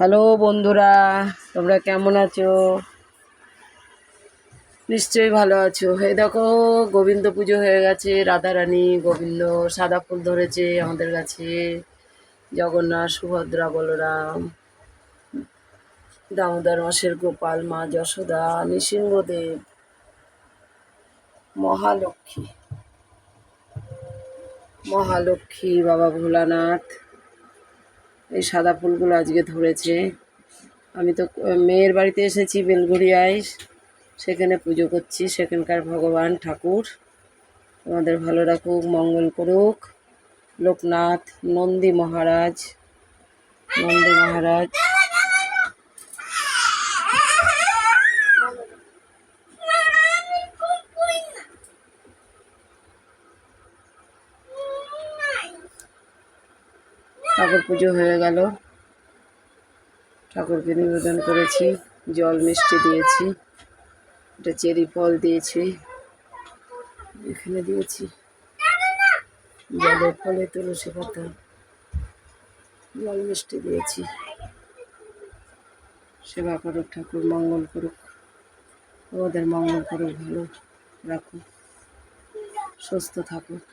Hello বন্ধুরা, তোমরা কেমন আছো? নিশ্চয়ই ভালো আছো। এই দেখো, গোবিন্দ পুজো হয়ে গেছে। রাধারানী গোবিন্দ সাদা ফুল ধরেছে আমাদের কাছে। জগন্নাথ, সুভদ্রা, বলরাম, দামোদর মাসের গোপাল, মা যশোদা, নৃসিংহদেব, মহালক্ষ্মী, মহালক্ষ্মী, বাবা ভোলানাথ। এই সাদা ফুলগুলো আজকে ধরেছে। আমি তো মেয়ের বাড়িতে এসেছি বেলঘরিয়ায়, সেখানে পুজো করছি। সেখানকার ভগবান ঠাকুর আমাদের ভালো রাখুক, মঙ্গল করুক। লোকনাথ, নন্দী মহারাজ, নন্দী মহারাজ, ঠাকুর পুজো হয়ে গেল। ঠাকুরকে নিবেদন করেছি, জল মিষ্টি দিয়েছি, এটা চেরি ফল দিয়েছি, এখানে দিয়েছি জলের ফলে তুলসী পাতা, জল মিষ্টি দিয়েছি। সেবা করুক ঠাকুর, মঙ্গল করুক, আমাদের মঙ্গল করুক, ভালো রাখুক, সুস্থ থাকুক।